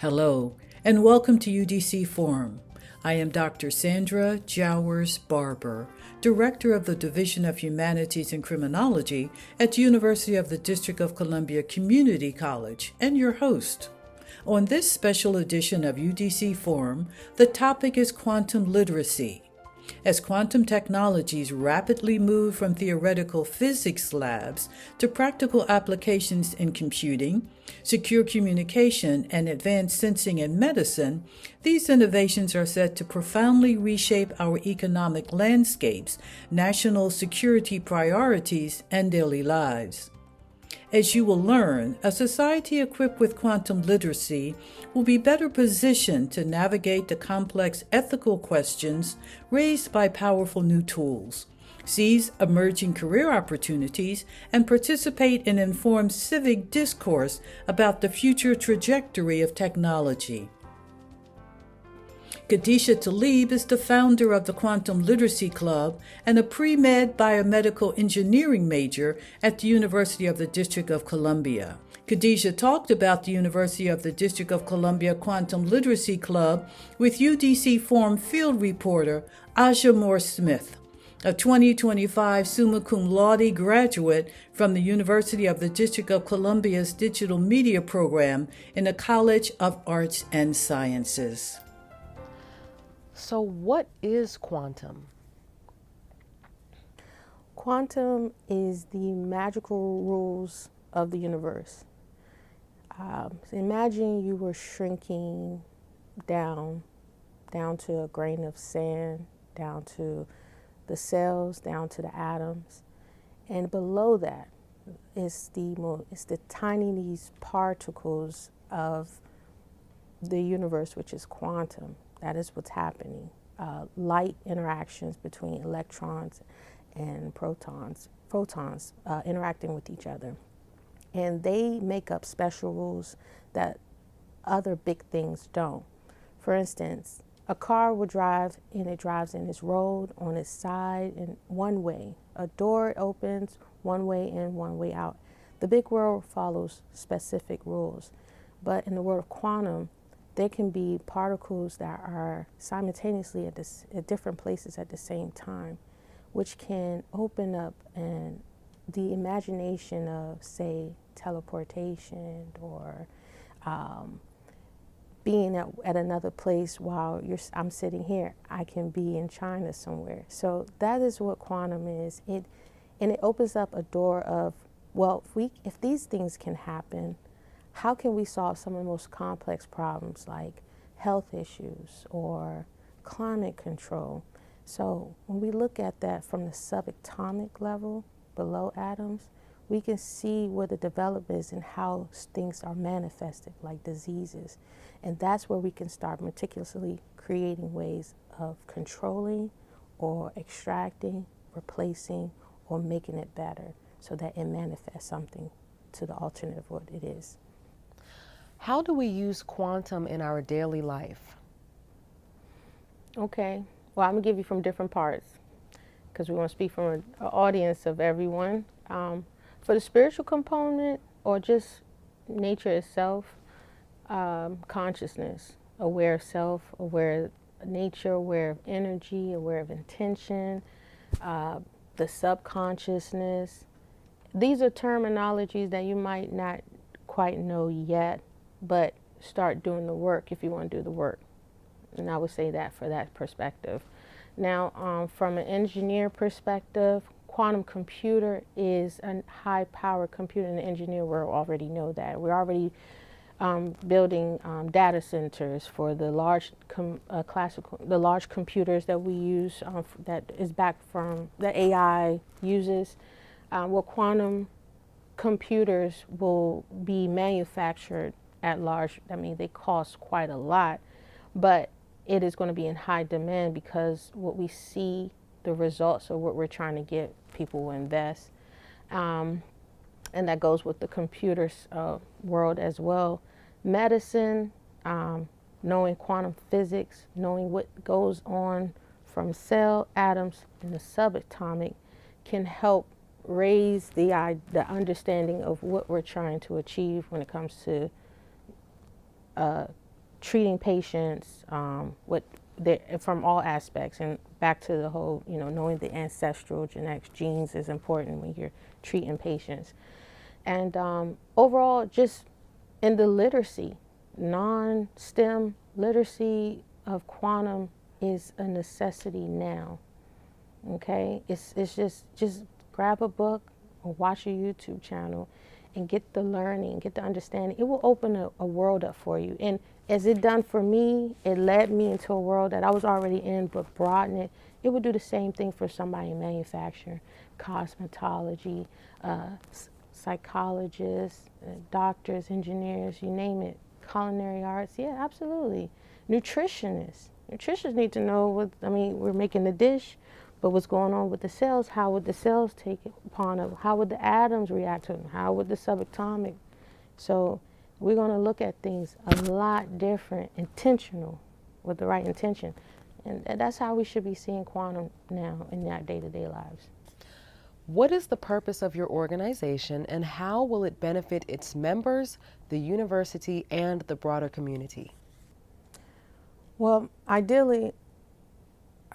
Hello, and welcome to UDC Forum. I am Dr. Sandra Jowers Barber, Director of the Division of Humanities and Criminology at the University of the District of Columbia Community College, and your host. On this special edition of UDC Forum, the topic is quantum literacy. As quantum technologies rapidly move from theoretical physics labs to practical applications in computing, secure communication, and advanced sensing in medicine, these innovations are set to profoundly reshape our economic landscapes, national security priorities, and daily lives. As you will learn, a society equipped with quantum literacy will be better positioned to navigate the complex ethical questions raised by powerful new tools, seize emerging career opportunities, and participate in informed civic discourse about the future trajectory of technology. Khadija Tlaib is the founder of the Quantum Literacy Club and a pre-med biomedical engineering major at the University of the District of Columbia. Khadija talked about the University of the District of Columbia Quantum Literacy Club with UDC Forum field reporter Aja Moore-Smith, a 2025 summa cum laude graduate from the University of the District of Columbia's Digital Media Program in the College of Arts and Sciences. So what is quantum? Quantum is the magical rules of the universe. So imagine you were shrinking down to a grain of sand, down to the cells, down to the atoms, and below that is the tiniest particles of the universe, which is quantum. That is what's happening. Light interactions between electrons and protons interacting with each other. And they make up special rules that other big things don't. For instance, a car will drive and it drives in its road on its side in one way. A door opens one way in, one way out. The big world follows specific rules. But in the world of quantum, there can be particles that are simultaneously at different places at the same time, which can open up and the imagination of, say, teleportation or being at another place while I'm sitting here. I can be in China somewhere. So that is what quantum is. It opens up a door of, well, if these things can happen, how can we solve some of the most complex problems like health issues or climate control? So when we look at that from the subatomic level, below atoms, we can see where the development is and how things are manifested, like diseases. And that's where we can start meticulously creating ways of controlling or extracting, replacing, or making it better so that it manifests something to the alternative of what it is. How do we use quantum in our daily life? Okay, well, I'm gonna give you from different parts because we want to speak from an audience of everyone. For the spiritual component or just nature itself, consciousness, aware of self, aware of nature, aware of energy, aware of intention, the subconsciousness. These are terminologies that you might not quite know yet, but start doing the work if you want to do the work. And I would say that for that perspective. Now, from an engineer perspective, quantum computer is a high-powered computer. In the engineer world already know that. We're already building data centers for the large computers that we use that is back from the AI uses. Quantum computers will be manufactured at large. I mean, they cost quite a lot, but it is going to be in high demand because what we see, the results of what we're trying to get people to invest. And that goes with the computers world as well. Medicine, knowing quantum physics, knowing what goes on from cell atoms in the subatomic can help raise the understanding of what we're trying to achieve when it comes to treating patients from all aspects, and back to the whole, knowing the ancestral genetics genes is important when you're treating patients. And overall, just in the literacy, non-STEM literacy of quantum is a necessity now. Okay, it's just grab a book or watch a YouTube channel and get the learning, get the understanding. It will open a world up for you. And as it done for me, it led me into a world that I was already in, but broaden it. It would do the same thing for somebody in manufacturing, cosmetology, psychologists, doctors, engineers, you name it, culinary arts. Yeah, absolutely. Nutritionists. Nutritionists need to know we're making the dish, but what's going on with the cells? How would the cells take it upon it? How would the atoms react to them? How would the subatomic? So we're going to look at things a lot different, intentional, with the right intention. And that's how we should be seeing quantum now in our day-to-day lives. What is the purpose of your organization, and how will it benefit its members, the university, and the broader community? Well, ideally,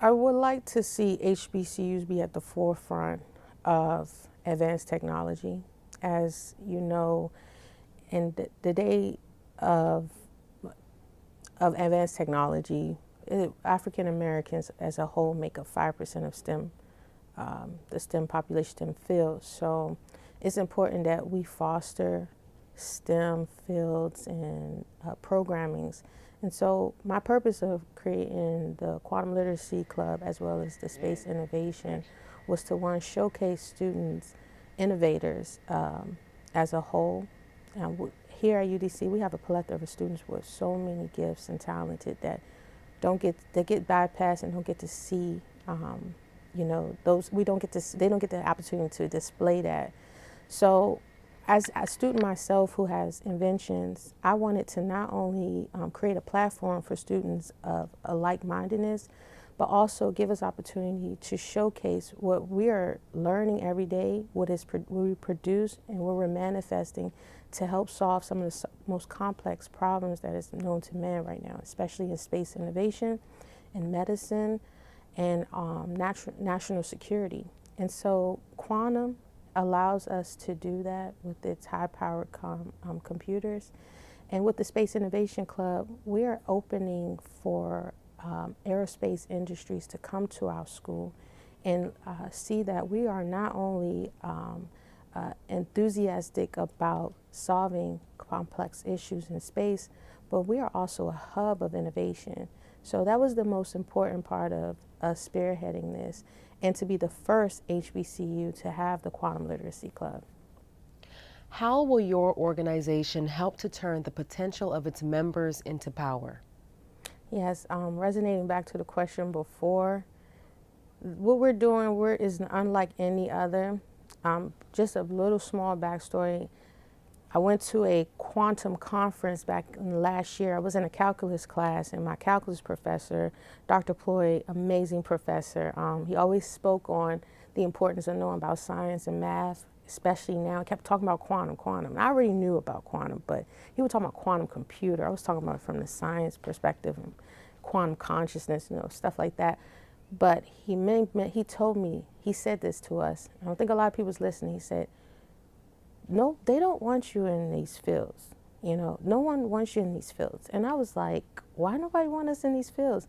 I would like to see HBCUs be at the forefront of advanced technology. As you know, in the day of advanced technology, African Americans as a whole make up 5% of STEM, the STEM population, STEM fields. So it's important that we foster STEM fields and programmings. And so my purpose of creating the Quantum Literacy Club as well as the Space Innovation was to, one, showcase students, innovators as a whole. And here at UDC, we have a plethora of students with so many gifts and talented that they get bypassed and don't get to see, they don't get the opportunity to display that. So as a student myself who has inventions, I wanted to not only create a platform for students of a like-mindedness, but also give us opportunity to showcase what we are learning every day, what we produce, and what we're manifesting to help solve some of the most complex problems that is known to man right now, especially in space innovation, in medicine, and national security. And so quantum allows us to do that with its high-powered computers. And with the Space Innovation Club, we are opening for aerospace industries to come to our school and see that we are not only enthusiastic about solving complex issues in space, but we are also a hub of innovation. So that was the most important part of us spearheading this, and to be the first HBCU to have the Quantum Literacy Club. How will your organization help to turn the potential of its members into power? Yes, resonating back to the question before, what we're doing is unlike any other. Just a little small backstory. I went to a quantum conference back last year. I was in a calculus class, and my calculus professor, Dr. Ploy, amazing professor, he always spoke on the importance of knowing about science and math, especially now. He kept talking about quantum. And I already knew about quantum, but he was talking about quantum computer. I was talking about it from the science perspective and quantum consciousness, stuff like that. But he told me, he said this to us. I don't think a lot of people was listening. He said, no, they don't want you in these fields. No one wants you in these fields. And I was like, why nobody want us in these fields?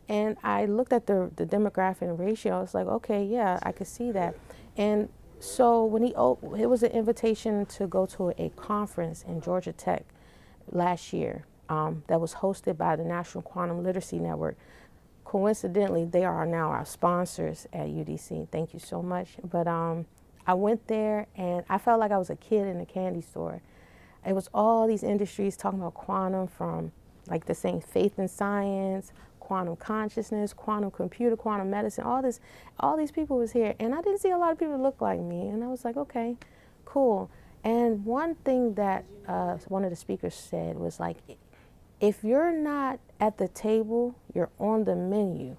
And I looked at the demographic and ratio. I was like, okay, yeah, I could see that. And so when it was an invitation to go to a conference in Georgia Tech last year that was hosted by the National Quantum Literacy Network. Coincidentally, they are now our sponsors at UDC. Thank you so much. But I went there and I felt like I was a kid in a candy store. It was all these industries talking about quantum, from like the saying faith in science, quantum consciousness, quantum computer, quantum medicine, all these people was here. And I didn't see a lot of people that look like me. And I was like, okay, cool. And one thing that one of the speakers said was like, if you're not at the table, you're on the menu.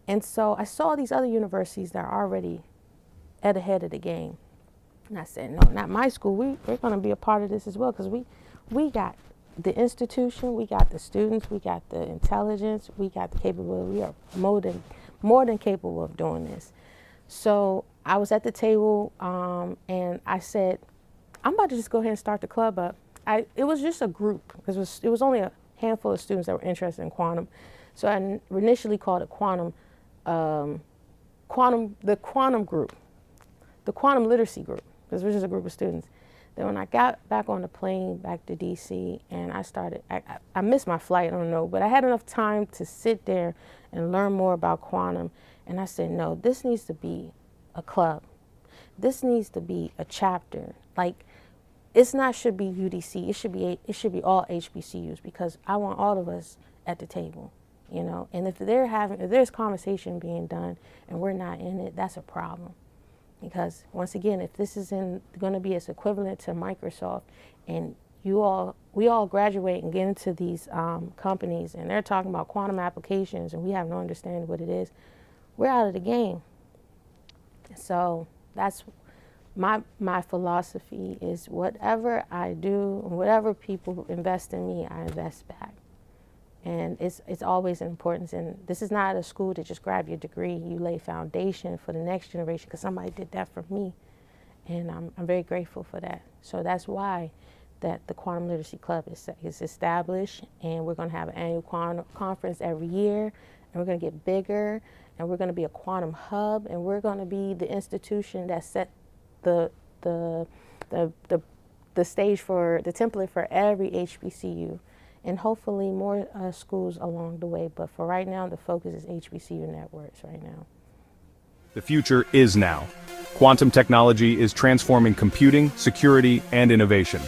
And so I saw these other universities that are already at the head of the game. And I said, no, not my school. We're going to be a part of this as well, because we got the institution, we got the students, we got the intelligence, we got the capability. We are more than capable of doing this. So I was at the table and I said, I'm about to just go ahead and start the club up. It was just a group because it was only a handful of students that were interested in quantum. So I initially called it the quantum group, the quantum literacy group, because it was just a group of students. Then when I got back on the plane back to DC and I missed my flight, I don't know, but I had enough time to sit there and learn more about quantum. And I said, no, this needs to be a club. This needs to be a chapter. Like, should be UDC. It should be all HBCUs, because I want all of us at the table, you know. And if there's conversation being done and we're not in it, that's a problem. Because once again, if this is going to be as equivalent to Microsoft, and we all graduate and get into these companies, and they're talking about quantum applications, and we have no understanding what it is, we're out of the game. So that's my philosophy is whatever I do, whatever people invest in me, I invest back. And it's always an importance. And this is not a school to just grab your degree. You lay foundation for the next generation, because somebody did that for me. And I'm very grateful for that. So that's why that the Quantum Literacy Club is established, and we're going to have an annual quantum conference every year, and we're going to get bigger, and we're going to be a quantum hub, and we're going to be the institution that set the stage for the template for every HBCU, and hopefully more schools along the way. But for right now, the focus is HBCU networks right now. The future is now. Quantum technology is transforming computing, security, and innovation.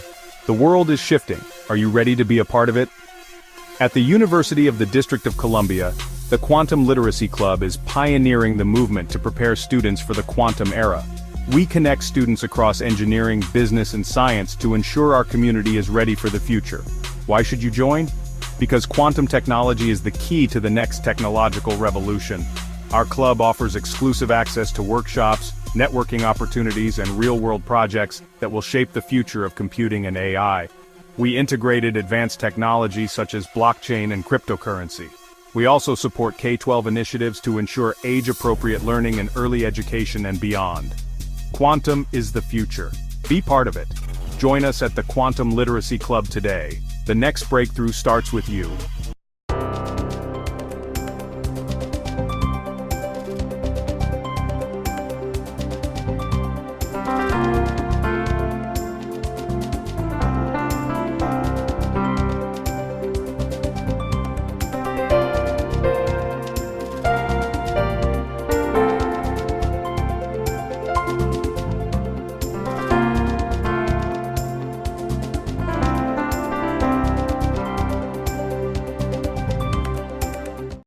The world is shifting. Are you ready to be a part of it? At the University of the District of Columbia, the Quantum Literacy Club is pioneering the movement to prepare students for the quantum era. We connect students across engineering, business, and science to ensure our community is ready for the future. Why should you join? Because quantum technology is the key to the next technological revolution. Our club offers exclusive access to workshops, networking opportunities, and real-world projects that will shape the future of computing and AI. We integrated advanced technologies such as blockchain and cryptocurrency. We also support K-12 initiatives to ensure age-appropriate learning in early education and beyond. Quantum is the future. Be part of it. Join us at the Quantum Literacy Club today. The next breakthrough starts with you.